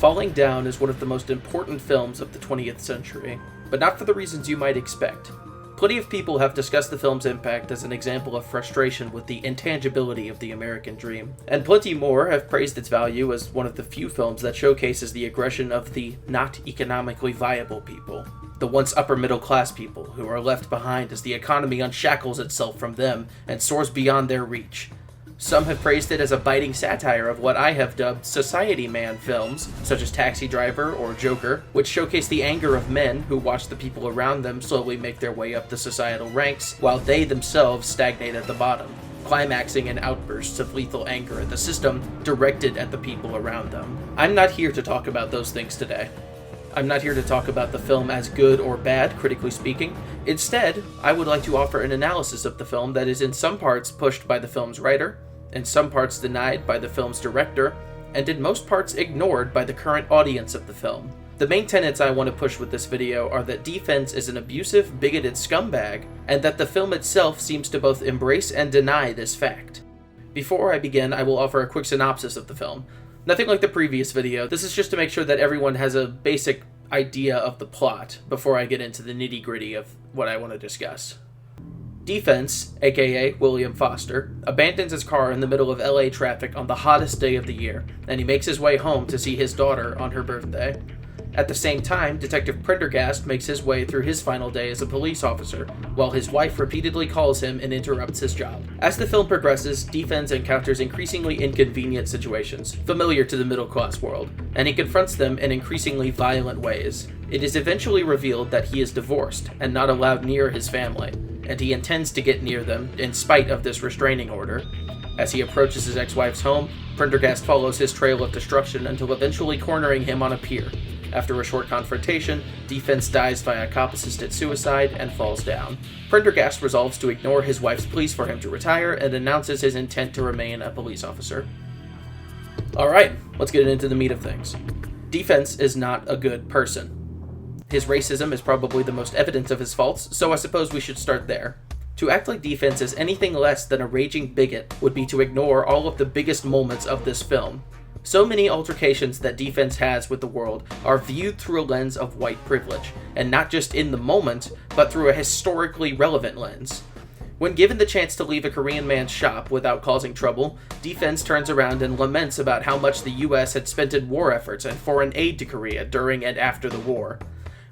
Falling Down is one of the most important films of the 20th century, but not for the reasons you might expect. Plenty of people have discussed the film's impact as an example of frustration with the intangibility of the American dream, and plenty more have praised its value as one of the few films that showcases the aggression of the not economically viable people, the once upper middle class people who are left behind as the economy unshackles itself from them and soars beyond their reach. Some have praised it as a biting satire of what I have dubbed society man films, such as Taxi Driver or Joker, which showcase the anger of men who watch the people around them slowly make their way up the societal ranks, while they themselves stagnate at the bottom, climaxing in outbursts of lethal anger at the system directed at the people around them. I'm not here to talk about those things today. I'm not here to talk about the film as good or bad, critically speaking. Instead, I would like to offer an analysis of the film that is in some parts pushed by the film's writer, in some parts denied by the film's director, and in most parts ignored by the current audience of the film. The main tenets I want to push with this video are that D-FENS is an abusive, bigoted scumbag, and that the film itself seems to both embrace and deny this fact. Before I begin, I will offer a quick synopsis of the film. Nothing like the previous video, this is just to make sure that everyone has a basic idea of the plot before I get into the nitty-gritty of what I want to discuss. D-FENS, aka William Foster, abandons his car in the middle of LA traffic on the hottest day of the year, and he makes his way home to see his daughter on her birthday. At the same time, Detective Prendergast makes his way through his final day as a police officer, while his wife repeatedly calls him and interrupts his job. As the film progresses, D-FENS encounters increasingly inconvenient situations, familiar to the middle-class world, and he confronts them in increasingly violent ways. It is eventually revealed that he is divorced and not allowed near his family, and he intends to get near them in spite of this restraining order. As he approaches his ex-wife's home, Prendergast follows his trail of destruction until eventually cornering him on a pier. After a short confrontation, D-FENS dies via cop-assisted suicide and falls down. Prendergast resolves to ignore his wife's pleas for him to retire and announces his intent to remain a police officer. Alright, let's get into the meat of things. D-FENS is not a good person. His racism is probably the most evident of his faults, so I suppose we should start there. To act like D-FENS is anything less than a raging bigot would be to ignore all of the biggest moments of this film. So many altercations that D-FENS has with the world are viewed through a lens of white privilege, and not just in the moment, but through a historically relevant lens. When given the chance to leave a Korean man's shop without causing trouble, D-FENS turns around and laments about how much the US had spent in war efforts and foreign aid to Korea during and after the war.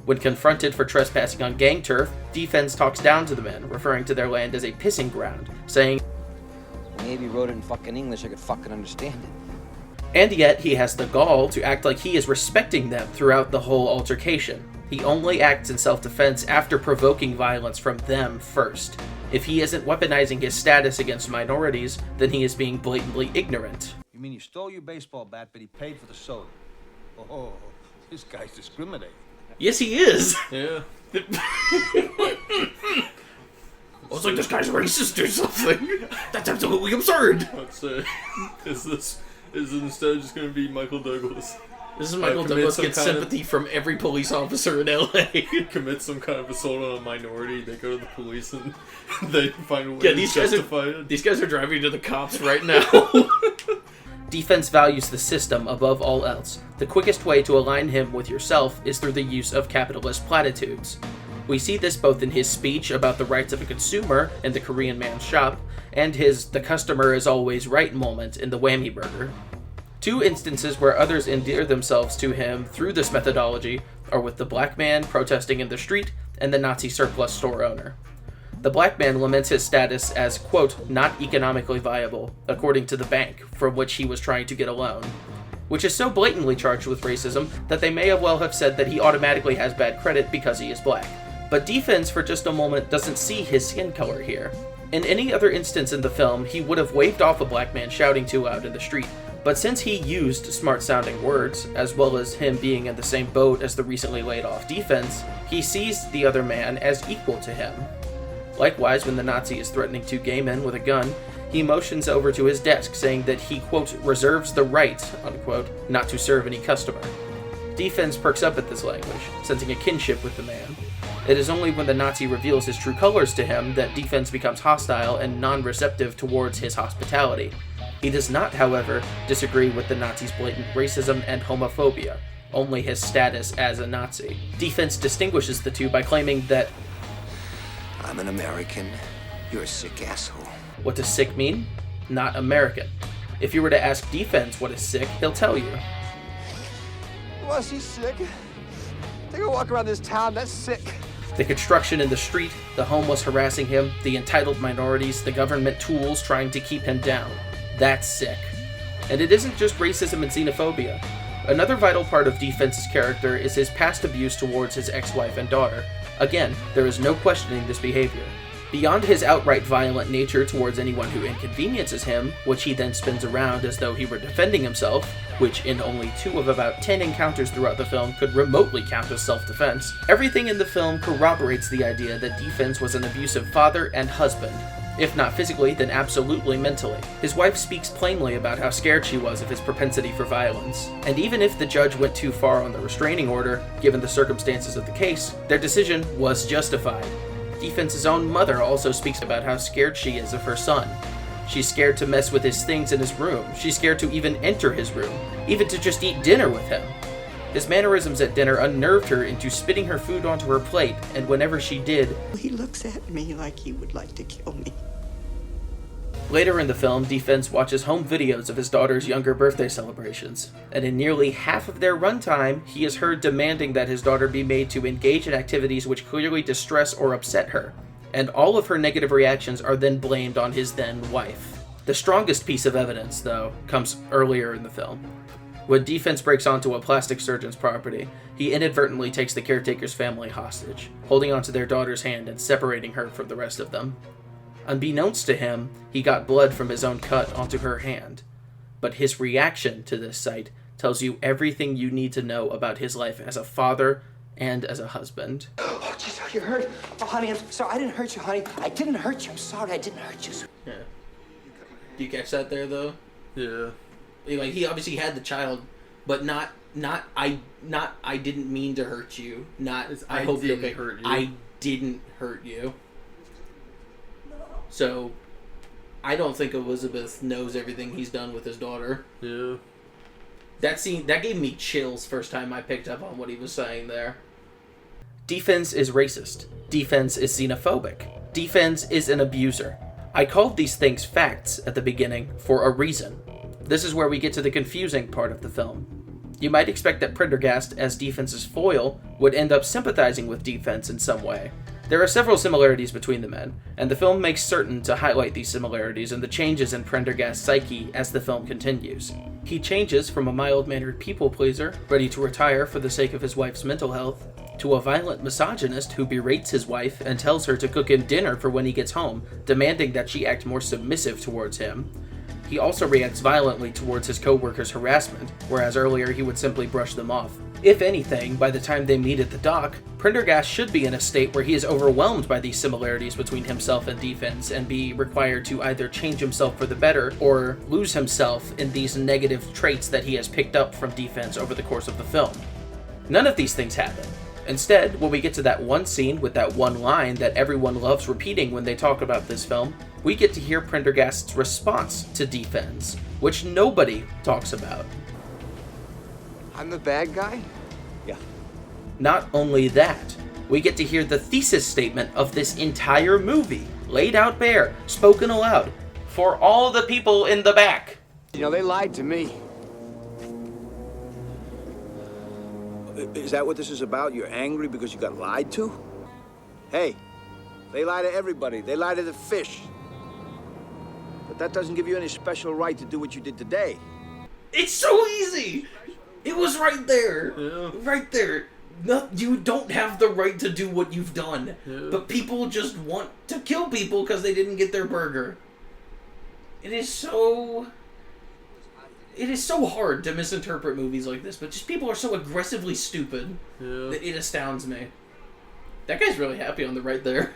When confronted for trespassing on gang turf, D-FENS talks down to the men, referring to their land as a pissing ground, saying, "Maybe wrote it in fucking English, I could fucking understand it." And yet he has the gall to act like he is respecting them throughout the whole altercation. He only acts in self-defense after provoking violence from them first. If he isn't weaponizing his status against minorities, then he is being blatantly ignorant. You mean you stole your baseball bat, but he paid for the soda? Oh, this guy's discriminating. Yes, he is! Yeah. I was like, this guy's racist or something. That's absolutely absurd. Let's say, is it instead just going to be Michael Douglas? This is Michael Douglas gets sympathy from every police officer in LA. Commit some kind of assault on a minority. They go to the police and they find a way to justify it. These guys are driving to the cops right now. D-FENS values the system above all else. The quickest way to align him with yourself is through the use of capitalist platitudes. We see this both in his speech about the rights of a consumer in the Korean man's shop, and his "the customer is always right" moment in the Whammy Burger. Two instances where others endear themselves to him through this methodology are with the black man protesting in the street and the Nazi surplus store owner. The black man laments his status as, quote, not economically viable, according to the bank from which he was trying to get a loan, which is so blatantly charged with racism that they may well have said that he automatically has bad credit because he is black. But D-FENS for just a moment doesn't see his skin color here. In any other instance in the film, he would have waved off a black man shouting too loud in the street, but since he used smart-sounding words, as well as him being in the same boat as the recently laid-off D-FENS, he sees the other man as equal to him. Likewise, when the Nazi is threatening two gay men with a gun, he motions over to his desk saying that he, quote, reserves the right, unquote, not to serve any customer. D-FENS perks up at this language, sensing a kinship with the man. It is only when the Nazi reveals his true colors to him that D-FENS becomes hostile and non-receptive towards his hospitality. He does not, however, disagree with the Nazis' blatant racism and homophobia, only his status as a Nazi. D-FENS distinguishes the two by claiming that I'm an American. You're a sick asshole. what does sick mean? Not American. If you were to ask D-FENS what is sick, he'll tell you. Was he sick? Take a walk around this town, that's sick. The construction in the street, the homeless harassing him, the entitled minorities, the government tools trying to keep him down. That's sick. And it isn't just racism and xenophobia. Another vital part of D-FENS's character is his past abuse towards his ex-wife and daughter. Again, there is no questioning this behavior. Beyond his outright violent nature towards anyone who inconveniences him, which he then spins around as though he were defending himself, which in only 2 of about 10 encounters throughout the film could remotely count as self-defense, everything in the film corroborates the idea that D-FENS was an abusive father and husband. If not physically, then absolutely mentally. His wife speaks plainly about how scared she was of his propensity for violence. And even if the judge went too far on the restraining order, given the circumstances of the case, their decision was justified. D-FENS's own mother also speaks about how scared she is of her son. She's scared to mess with his things in his room. She's scared to even enter his room, even to just eat dinner with him. His mannerisms at dinner unnerved her into spitting her food onto her plate, and whenever she did, he looks at me like he would like to kill me. Later in the film, D-FENS watches home videos of his daughter's younger birthday celebrations, and in nearly half of their runtime, he is heard demanding that his daughter be made to engage in activities which clearly distress or upset her, and all of her negative reactions are then blamed on his then wife. The strongest piece of evidence, though, comes earlier in the film. When D-FENS breaks onto a plastic surgeon's property, he inadvertently takes the caretaker's family hostage, holding onto their daughter's hand and separating her from the rest of them. Unbeknownst to him, he got blood from his own cut onto her hand. But his reaction to this sight tells you everything you need to know about his life as a father and as a husband. Oh, jeez, are you hurt? Oh, honey, I'm sorry. I didn't hurt you, honey. I didn't hurt you. I'm sorry, I didn't hurt you. Yeah. Do you catch that there, though? Yeah. Like, he obviously had the child, but not I didn't mean to hurt you. Not I hope you're okay. Hurt you. I didn't hurt you. So, I don't think Elizabeth knows everything he's done with his daughter. Yeah. That scene, that gave me chills first time I picked up on what he was saying there. D-FENS is racist. D-FENS is xenophobic. D-FENS is an abuser. I called these things facts at the beginning for a reason. This is where we get to the confusing part of the film. You might expect that Prendergast, as D-FENS's foil, would end up sympathizing with D-FENS in some way. There are several similarities between the men, and the film makes certain to highlight these similarities and the changes in Prendergast's psyche as the film continues. He changes from a mild-mannered people-pleaser, ready to retire for the sake of his wife's mental health, to a violent misogynist who berates his wife and tells her to cook him dinner for when he gets home, demanding that she act more submissive towards him. He also reacts violently towards his co-workers' harassment, whereas earlier he would simply brush them off. If anything, by the time they meet at the dock, Prendergast should be in a state where he is overwhelmed by these similarities between himself and D-FENS and be required to either change himself for the better or lose himself in these negative traits that he has picked up from D-FENS over the course of the film. None of these things happen. Instead, when we get to that one scene with that one line that everyone loves repeating when they talk about this film, we get to hear Prendergast's response to D-FENS, which nobody talks about. I'm the bad guy? Yeah. Not only that, we get to hear the thesis statement of this entire movie, laid out bare, spoken aloud, for all the people in the back. You know, they lied to me. Is that what this is about? You're angry because you got lied to? Hey, they lie to everybody. They lie to the fish. But that doesn't give you any special right to do what you did today. It's so easy! It was right there. Yeah. Right there. No, you don't have the right to do what you've done. Yeah. But people just want to kill people because they didn't get their burger. It is so hard to misinterpret movies like this, but just people are so aggressively stupid that it astounds me. That guy's really happy on the right there.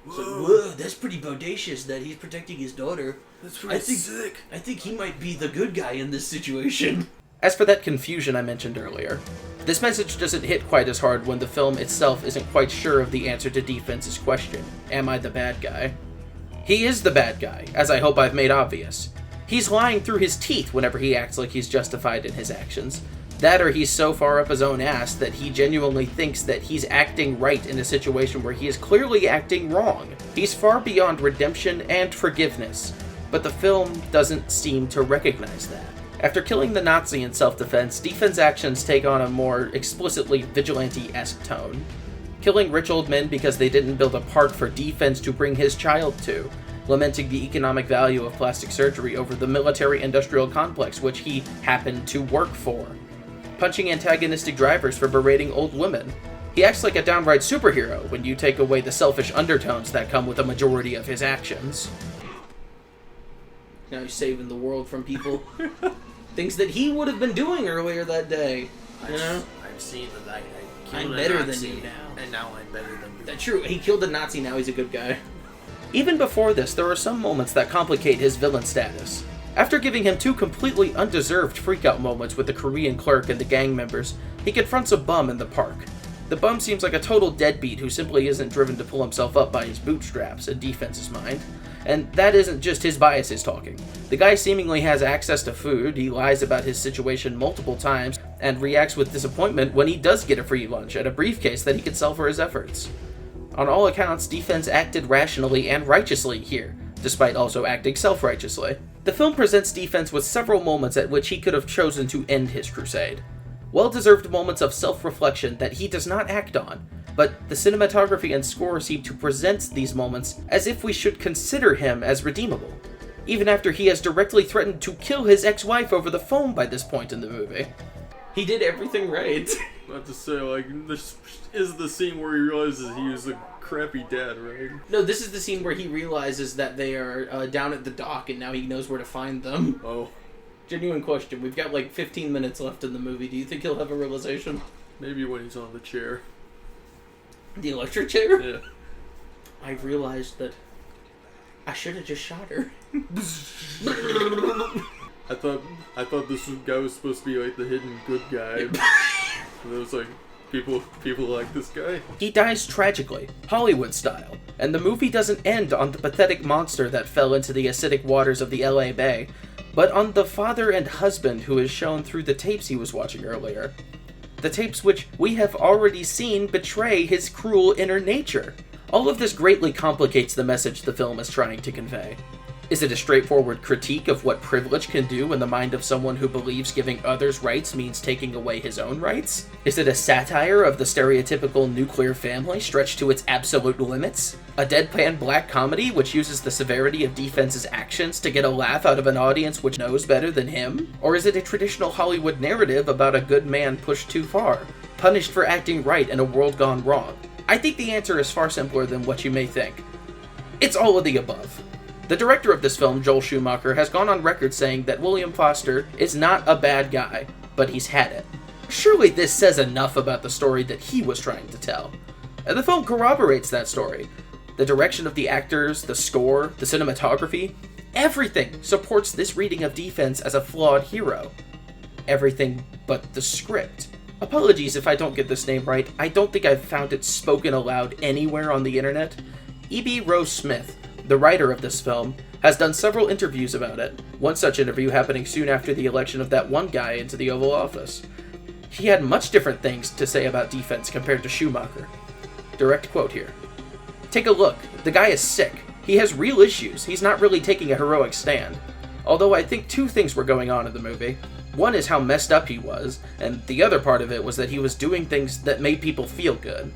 It's like, whoa, that's pretty bodacious that he's protecting his daughter. That's pretty sick. I think he might be the good guy in this situation. As for that confusion I mentioned earlier, this message doesn't hit quite as hard when the film itself isn't quite sure of the answer to D-FENS's question, am I the bad guy? He is the bad guy, as I hope I've made obvious. He's lying through his teeth whenever he acts like he's justified in his actions. That or he's so far up his own ass that he genuinely thinks that he's acting right in a situation where he is clearly acting wrong. He's far beyond redemption and forgiveness, but the film doesn't seem to recognize that. After killing the Nazi in self-defense, D-FENS' actions take on a more explicitly vigilante-esque tone. Killing rich old men because they didn't build a park for D-FENS to bring his child to, lamenting the economic value of plastic surgery over the military-industrial complex which he happened to work for. Punching antagonistic drivers for berating old women. He acts like a downright superhero when you take away the selfish undertones that come with a majority of his actions. Now he's saving the world from people. Things that he would have been doing earlier that day. You know? I've seen that I'm better than you now. And now I'm better than you. That's true. He killed a Nazi, now he's a good guy. Even before this, there are some moments that complicate his villain status. After giving him 2 completely undeserved freakout moments with the Korean clerk and the gang members, he confronts a bum in the park. The bum seems like a total deadbeat who simply isn't driven to pull himself up by his bootstraps, in D-FENS' mind. And that isn't just his biases talking. The guy seemingly has access to food, he lies about his situation multiple times, and reacts with disappointment when he does get a free lunch and a briefcase that he can sell for his efforts. On all accounts, D-FENS acted rationally and righteously here, despite also acting self-righteously. The film presents D-FENS with several moments at which he could have chosen to end his crusade. Well-deserved moments of self-reflection that he does not act on, but the cinematography and score seem to present these moments as if we should consider him as redeemable, even after he has directly threatened to kill his ex-wife over the phone by this point in the movie. He did everything right. About to say, like, this is the scene where he realizes he was a crappy dad, right? No, this is the scene where he realizes that they are down at the dock and now he knows where to find them. Oh. Genuine question. We've got like 15 minutes left in the movie. Do you think he'll have a realization? Maybe when he's on the chair. The electric chair? Yeah. I realized that I should have just shot her. I thought this guy was supposed to be like the hidden good guy. And it was like, people like this guy. He dies tragically, Hollywood style, and the movie doesn't end on the pathetic monster that fell into the acidic waters of the LA Bay, but on the father and husband who is shown through the tapes he was watching earlier. The tapes which we have already seen betray his cruel inner nature. All of this greatly complicates the message the film is trying to convey. Is it a straightforward critique of what privilege can do in the mind of someone who believes giving others rights means taking away his own rights? Is it a satire of the stereotypical nuclear family stretched to its absolute limits? A deadpan black comedy which uses the severity of D-FENS' actions to get a laugh out of an audience which knows better than him? Or is it a traditional Hollywood narrative about a good man pushed too far, punished for acting right in a world gone wrong? I think the answer is far simpler than what you may think. It's all of the above. The director of this film, Joel Schumacher, has gone on record saying that William Foster is not a bad guy, but he's had it. Surely this says enough about the story that he was trying to tell. And the film corroborates that story. The direction of the actors, the score, the cinematography, everything supports this reading of D-FENS as a flawed hero. Everything but the script. Apologies if I don't get this name right, I don't think I've found it spoken aloud anywhere on the internet. E.B. Rose Smith, the writer of this film, has done several interviews about it, one such interview happening soon after the election of that one guy into the Oval Office. He had much different things to say about D-FENS compared to Schumacher. Direct quote here. Take a look. The guy is sick. He has real issues. He's not really taking a heroic stand. Although I think 2 things were going on in the movie. One is how messed up he was, and the other part of it was that he was doing things that made people feel good.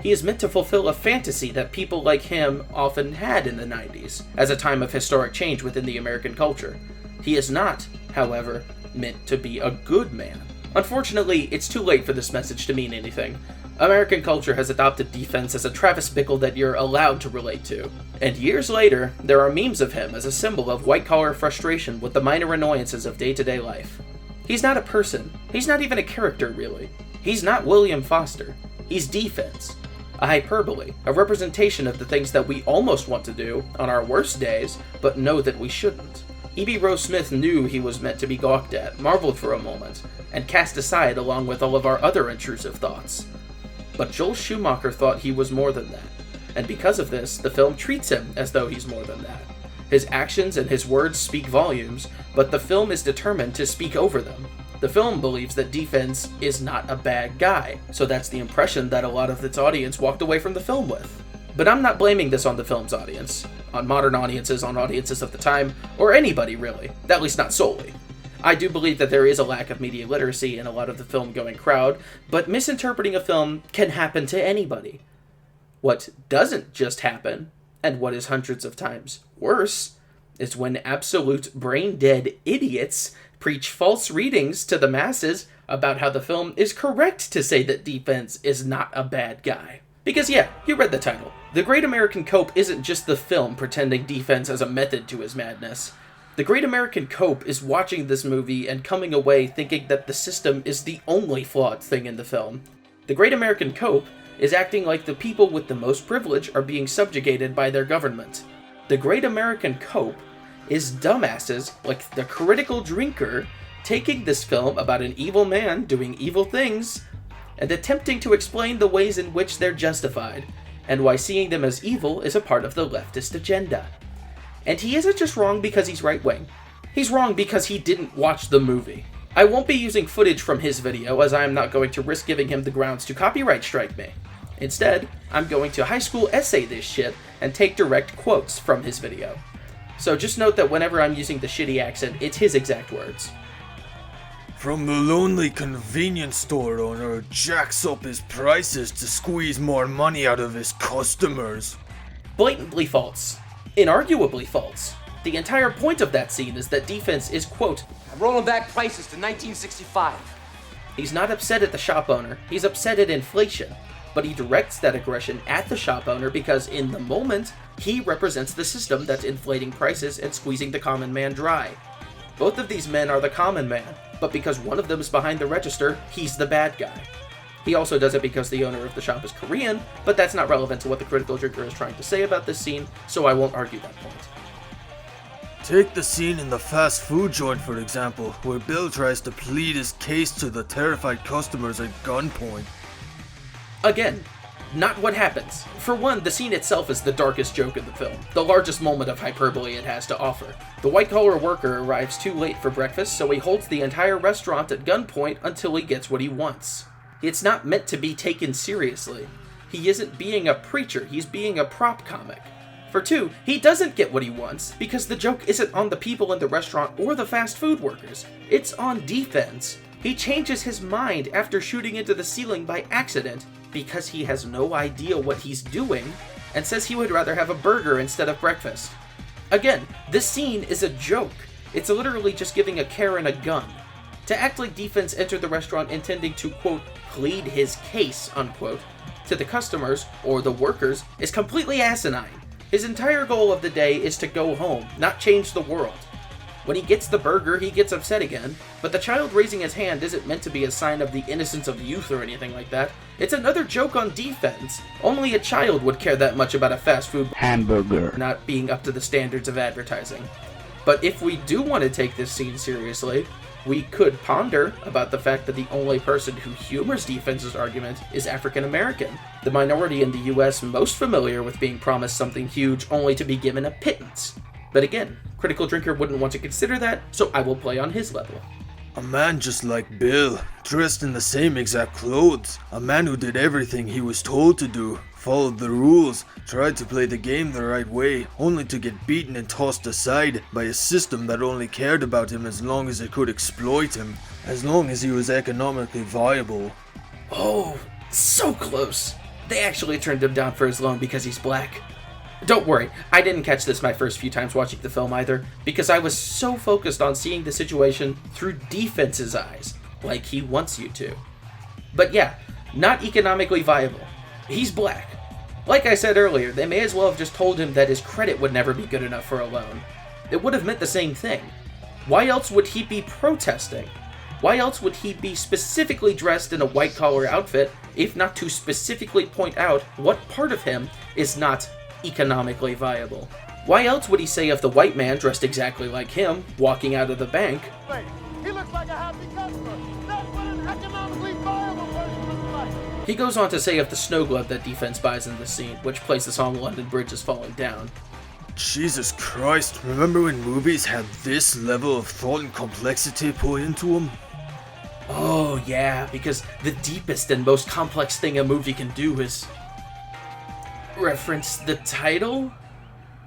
He is meant to fulfill a fantasy that people like him often had in the 90s, as a time of historic change within the American culture. He is not, however, meant to be a good man. Unfortunately, it's too late for this message to mean anything. American culture has adopted D-FENS as a Travis Bickle that you're allowed to relate to. And years later, there are memes of him as a symbol of white-collar frustration with the minor annoyances of day-to-day life. He's not a person. He's not even a character, really. He's not William Foster. He's D-FENS. A hyperbole, a representation of the things that we almost want to do on our worst days, but know that we shouldn't. E.B. Rose Smith knew he was meant to be gawked at, marveled for a moment, and cast aside along with all of our other intrusive thoughts. But Joel Schumacher thought he was more than that, and because of this, the film treats him as though he's more than that. His actions and his words speak volumes, but the film is determined to speak over them. The film believes that D-FENS is not a bad guy, so that's the impression that a lot of its audience walked away from the film with. But I'm not blaming this on the film's audience, on modern audiences, on audiences of the time, or anybody really, at least not solely. I do believe that there is a lack of media literacy in a lot of the film-going crowd, but misinterpreting a film can happen to anybody. What doesn't just happen, and what is hundreds of times worse, is when absolute brain-dead idiots preach false readings to the masses about how the film is correct to say that D-FENS is not a bad guy. Because yeah, you read the title. The Great American Cope isn't just the film pretending D-FENS has a method to his madness. The Great American Cope is watching this movie and coming away thinking that the system is the only flawed thing in the film. The Great American Cope is acting like the people with the most privilege are being subjugated by their government. The Great American Cope is dumbasses like the Critical Drinker taking this film about an evil man doing evil things and attempting to explain the ways in which they're justified, and why seeing them as evil is a part of the leftist agenda. And he isn't just wrong because he's right-wing. He's wrong because he didn't watch the movie. I won't be using footage from his video, as I am not going to risk giving him the grounds to copyright strike me. Instead, I'm going to high school essay this shit and take direct quotes from his video. So just note that whenever I'm using the shitty accent, it's his exact words. From the lonely convenience store owner jacks up his prices to squeeze more money out of his customers. Blatantly false. Inarguably false. The entire point of that scene is that D-FENS is, quote, I'm rolling back prices to 1965. He's not upset at the shop owner, he's upset at inflation. But he directs that aggression at the shop owner because in the moment, he represents the system that's inflating prices and squeezing the common man dry. Both of these men are the common man, but because one of them is behind the register, he's the bad guy. He also does it because the owner of the shop is Korean, but that's not relevant to what the Critical Drinker is trying to say about this scene, so I won't argue that point. Take the scene in the fast food joint, for example, where Bill tries to plead his case to the terrified customers at gunpoint. Again, not what happens. For one, the scene itself is the darkest joke in the film, the largest moment of hyperbole it has to offer. The white-collar worker arrives too late for breakfast, so he holds the entire restaurant at gunpoint until he gets what he wants. It's not meant to be taken seriously. He isn't being a preacher, he's being a prop comic. For two, he doesn't get what he wants, because the joke isn't on the people in the restaurant or the fast food workers. It's on D-FENS. He changes his mind after shooting into the ceiling by accident, because he has no idea what he's doing, and says he would rather have a burger instead of breakfast. Again, this scene is a joke. It's literally just giving a Karen a gun. To act like D-FENS entered the restaurant intending to, quote, plead his case, unquote, to the customers, or the workers, is completely asinine. His entire goal of the day is to go home, not change the world. When he gets the burger, he gets upset again, but the child raising his hand isn't meant to be a sign of the innocence of youth or anything like that. It's another joke on D-FENS. Only a child would care that much about a fast food hamburger not being up to the standards of advertising. But if we do want to take this scene seriously, we could ponder about the fact that the only person who humors D-FENS's argument is African American, the minority in the US most familiar with being promised something huge only to be given a pittance. But again, Critical Drinker wouldn't want to consider that, so I will play on his level. A man just like Bill, dressed in the same exact clothes. A man who did everything he was told to do, followed the rules, tried to play the game the right way, only to get beaten and tossed aside by a system that only cared about him as long as it could exploit him, as long as he was economically viable. Oh, so close. They actually turned him down for his loan because he's black. Don't worry, I didn't catch this my first few times watching the film either, because I was so focused on seeing the situation through D-FENS's eyes, like he wants you to. But yeah, not economically viable. He's black. Like I said earlier, they may as well have just told him that his credit would never be good enough for a loan. It would have meant the same thing. Why else would he be protesting? Why else would he be specifically dressed in a white-collar outfit, if not to specifically point out what part of him is not economically viable? Why else would he say of the white man dressed exactly like him, walking out of the bank, He looks like a happy customer. That's what an economically viable person looks like. He goes on to say of the snow globe that D-FENS buys in this scene, which plays the song London Bridge is Falling Down, Jesus Christ, remember when movies had this level of thought and complexity put into them? Oh yeah, because the deepest and most complex thing a movie can do is reference the title?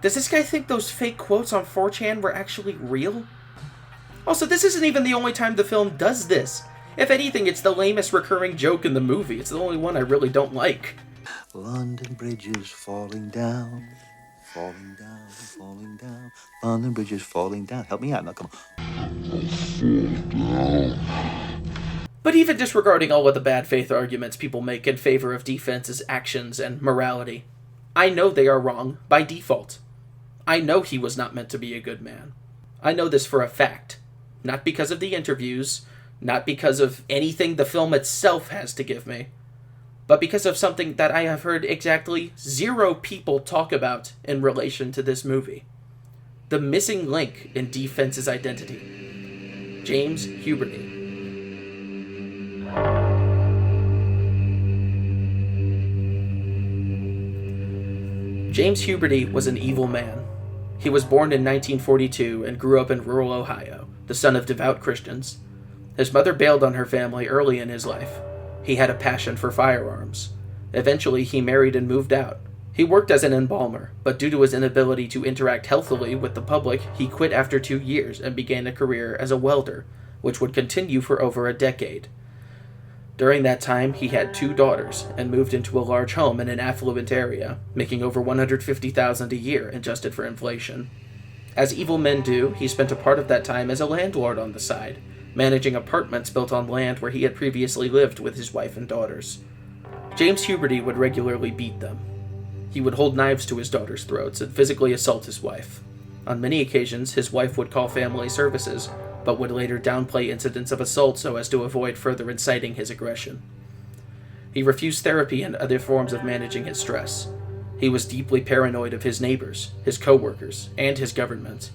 Does this guy think those fake quotes on 4chan were actually real? Also, this isn't even the only time the film does this. If anything, it's the lamest recurring joke in the movie. It's the only one I really don't like. London Bridge is falling down, falling down, falling down. London Bridge is falling down. Help me out now, come on. But even disregarding all of the bad faith arguments people make in favor of D-FENS' actions and morality, I know they are wrong by default. I know he was not meant to be a good man. I know this for a fact. Not because of the interviews, not because of anything the film itself has to give me, but because of something that I have heard exactly 0 people talk about in relation to this movie. The missing link in D-FENS' identity. James Huberty. James Huberty was an evil man. He was born in 1942 and grew up in rural Ohio, the son of devout Christians. His mother bailed on her family early in his life. He had a passion for firearms. Eventually, he married and moved out. He worked as an embalmer, but due to his inability to interact healthily with the public, he quit after 2 years and began a career as a welder, which would continue for over a decade. During that time, he had 2 daughters and moved into a large home in an affluent area, making over $150,000 a year adjusted for inflation. As evil men do, he spent a part of that time as a landlord on the side, managing apartments built on land where he had previously lived with his wife and daughters. James Huberty would regularly beat them. He would hold knives to his daughters' throats and physically assault his wife. On many occasions, his wife would call family services, but would later downplay incidents of assault so as to avoid further inciting his aggression. He refused therapy and other forms of managing his stress. He was deeply paranoid of his neighbors, his co-workers, and his government.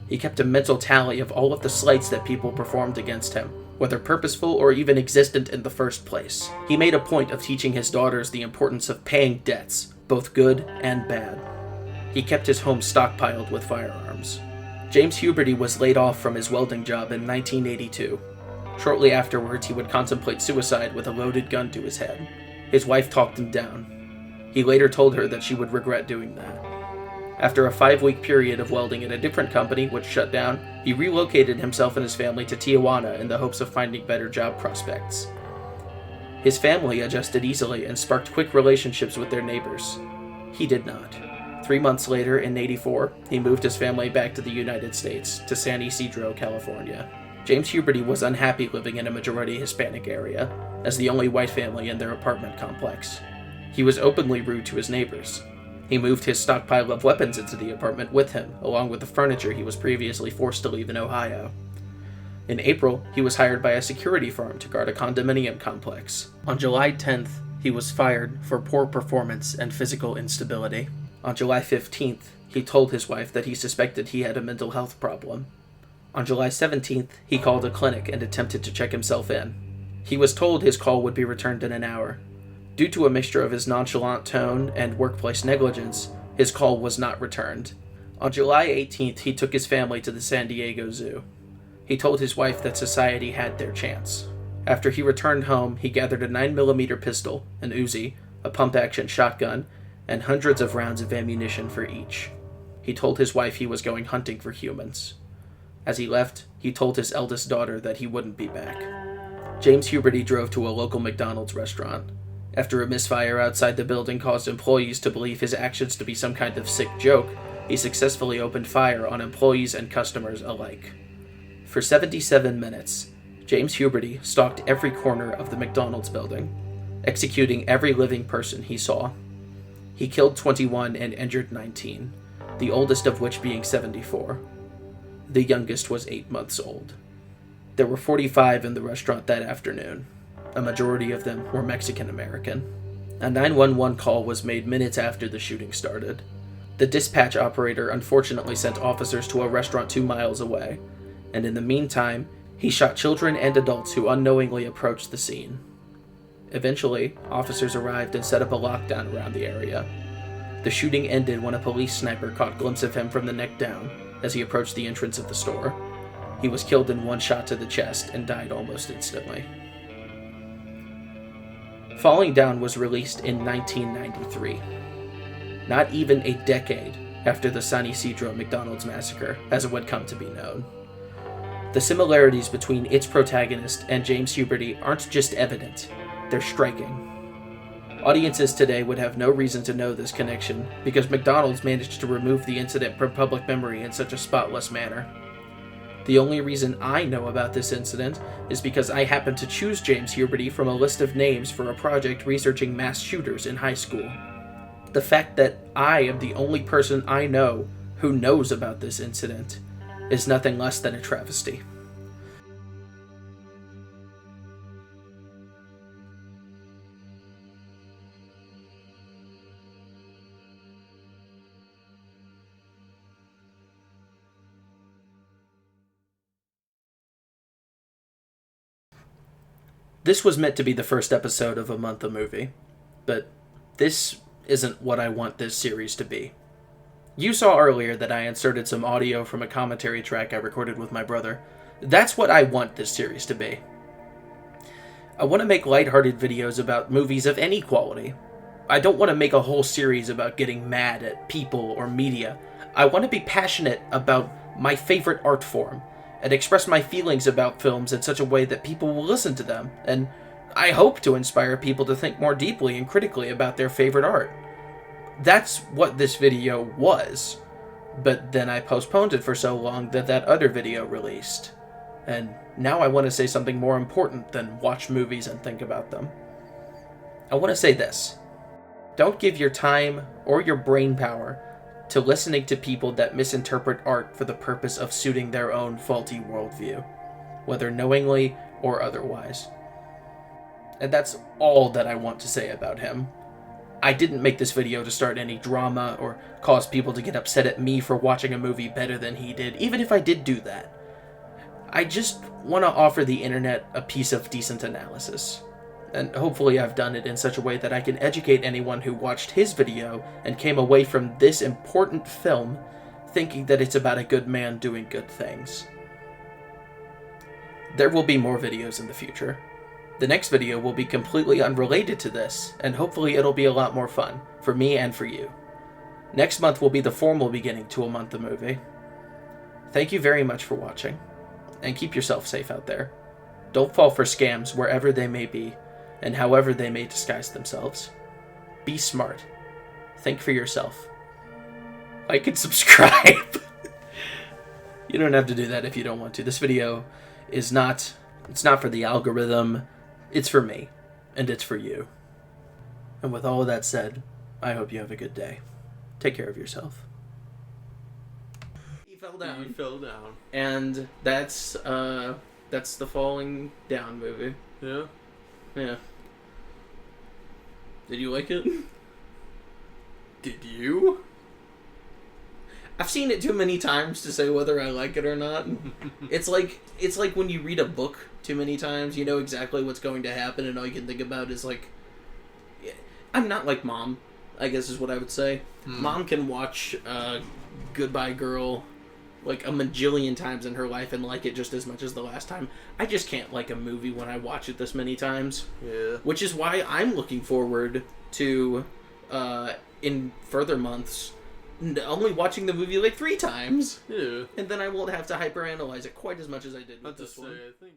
He kept a mental tally of all of the slights that people performed against him, whether purposeful or even existent in the first place. He made a point of teaching his daughters the importance of paying debts, both good and bad. He kept his home stockpiled with firearms. James Huberty was laid off from his welding job in 1982. Shortly afterwards, he would contemplate suicide with a loaded gun to his head. His wife talked him down. He later told her that she would regret doing that. After a 5-week period of welding at a different company, which shut down, he relocated himself and his family to Tijuana in the hopes of finding better job prospects. His family adjusted easily and sparked quick relationships with their neighbors. He did not. 3 months later, in '84, he moved his family back to the United States, to San Ysidro, California. James Huberty was unhappy living in a majority Hispanic area, as the only white family in their apartment complex. He was openly rude to his neighbors. He moved his stockpile of weapons into the apartment with him, along with the furniture he was previously forced to leave in Ohio. In April, he was hired by a security firm to guard a condominium complex. On July 10th, he was fired for poor performance and physical instability. On July 15th, he told his wife that he suspected he had a mental health problem. On July 17th, he called a clinic and attempted to check himself in. He was told his call would be returned in an hour. Due to a mixture of his nonchalant tone and workplace negligence, his call was not returned. On July 18th, he took his family to the San Diego Zoo. He told his wife that society had their chance. After he returned home, he gathered a 9mm pistol, an Uzi, a pump-action shotgun, and hundreds of rounds of ammunition for each. He told his wife he was going hunting for humans. As he left, he told his eldest daughter that he wouldn't be back. James Huberty drove to a local McDonald's restaurant. After a misfire outside the building caused employees to believe his actions to be some kind of sick joke, he successfully opened fire on employees and customers alike. For 77 minutes, James Huberty stalked every corner of the McDonald's building, executing every living person he saw. He killed 21 and injured 19, the oldest of which being 74. The youngest was 8 months old. There were 45 in the restaurant that afternoon. A majority of them were Mexican-American. A 911 call was made minutes after the shooting started. The dispatch operator unfortunately sent officers to a restaurant 2 miles away, and in the meantime, he shot children and adults who unknowingly approached the scene. Eventually, officers arrived and set up a lockdown around the area. The shooting ended when a police sniper caught a glimpse of him from the neck down as he approached the entrance of the store. He was killed in one shot to the chest and died almost instantly. Falling Down was released in 1993, not even a decade after the San Ysidro McDonald's massacre, as it would come to be known. The similarities between its protagonist and James Huberty aren't just evident, they're striking. Audiences today would have no reason to know this connection because McDonald's managed to remove the incident from public memory in such a spotless manner. The only reason I know about this incident is because I happened to choose James Huberty from a list of names for a project researching mass shooters in high school. The fact that I am the only person I know who knows about this incident is nothing less than a travesty. This was meant to be the first episode of a month of movie, but this isn't what I want this series to be. You saw earlier that I inserted some audio from a commentary track I recorded with my brother. That's what I want this series to be. I want to make lighthearted videos about movies of any quality. I don't want to make a whole series about getting mad at people or media. I want to be passionate about my favorite art form, and express my feelings about films in such a way that people will listen to them, and I hope to inspire people to think more deeply and critically about their favorite art. That's what this video was, but then I postponed it for so long that other video released. And now I want to say something more important than watch movies and think about them. I want to say this. Don't give your time or your brain power to listening to people that misinterpret art for the purpose of suiting their own faulty worldview, whether knowingly or otherwise. And that's all that I want to say about him. I didn't make this video to start any drama or cause people to get upset at me for watching a movie better than he did, even if I did do that. I just want to offer the internet a piece of decent analysis. And hopefully I've done it in such a way that I can educate anyone who watched his video and came away from this important film thinking that it's about a good man doing good things. There will be more videos in the future. The next video will be completely unrelated to this, and hopefully it'll be a lot more fun, for me and for you. Next month will be the formal beginning to a month of movie. Thank you very much for watching, and keep yourself safe out there. Don't fall for scams wherever they may be, and however they may disguise themselves. Be smart. Think for yourself. Like and subscribe. You don't have to do that if you don't want to. This video is not, it's not for the algorithm. It's for me, and it's for you. And with all of that said, I hope you have a good day. Take care of yourself. He fell down. He fell down. And that's the Falling Down movie. Yeah? Yeah. Did you like it? Did you? I've seen it too many times to say whether I like it or not. It's like when you read a book too many times, you know exactly what's going to happen, and all you can think about is like, I'm not like Mom, I guess is what I would say. Mom can watch Goodbye Girl like a majillion times in her life and like it just as much as the last time. I just can't like a movie when I watch it this many times. Yeah. Which is why I'm looking forward to, in further months, only watching the movie like 3 times. Yeah. And then I won't have to hyperanalyze it quite as much as I did with this one. I think